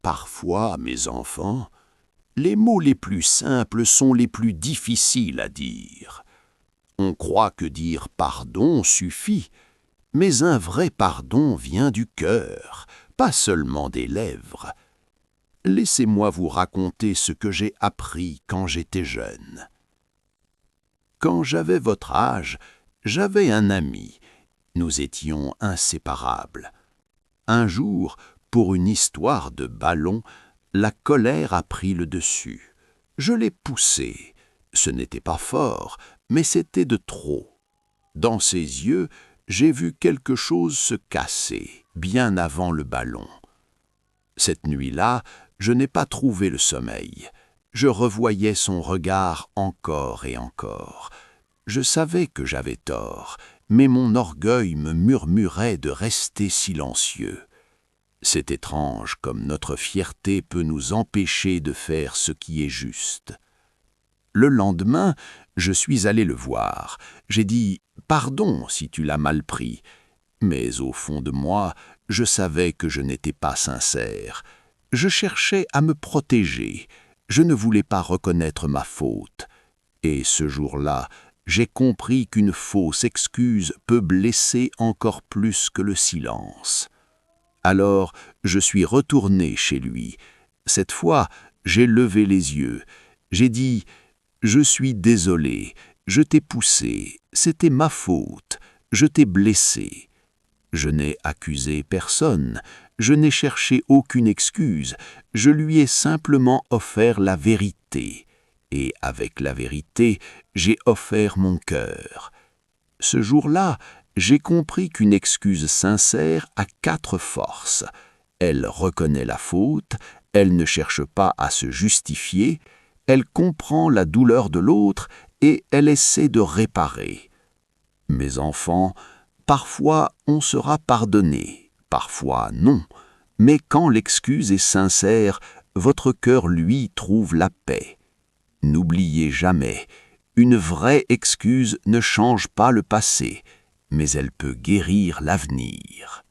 Parfois, mes enfants, les mots les plus simples sont les plus difficiles à dire. On croit que dire pardon suffit, mais un vrai pardon vient du cœur, pas seulement des lèvres. Laissez-moi vous raconter ce que j'ai appris quand j'étais jeune. Quand j'avais votre âge, j'avais un ami. Nous étions inséparables. Un jour, pour une histoire de ballon, la colère a pris le dessus. Je l'ai poussé. Ce n'était pas fort, mais c'était de trop. Dans ses yeux, j'ai vu quelque chose se casser, bien avant le ballon. Cette nuit-là, je n'ai pas trouvé le sommeil. Je revoyais son regard encore et encore. Je savais que j'avais tort, mais mon orgueil me murmurait de rester silencieux. C'est étrange comme notre fierté peut nous empêcher de faire ce qui est juste. Le lendemain, je suis allé le voir. J'ai dit « Pardon si tu l'as mal pris ». Mais au fond de moi, je savais que je n'étais pas sincère. Je cherchais à me protéger. Je ne voulais pas reconnaître ma faute. Et ce jour-là, j'ai compris qu'une fausse excuse peut blesser encore plus que le silence. Alors, je suis retourné chez lui. Cette fois, j'ai levé les yeux. J'ai dit « Je suis désolé, je t'ai poussé, c'était ma faute, je t'ai blessé. » Je n'ai accusé personne, je n'ai cherché aucune excuse, je lui ai simplement offert la vérité. Et avec la vérité, j'ai offert mon cœur. Ce jour-là, j'ai compris qu'une excuse sincère a 4 forces. Elle reconnaît la faute, elle ne cherche pas à se justifier, elle comprend la douleur de l'autre et elle essaie de réparer. Mes enfants, parfois on sera pardonné, parfois non, mais quand l'excuse est sincère, votre cœur, lui, trouve la paix. N'oubliez jamais, une vraie excuse ne change pas le passé, mais elle peut guérir l'avenir.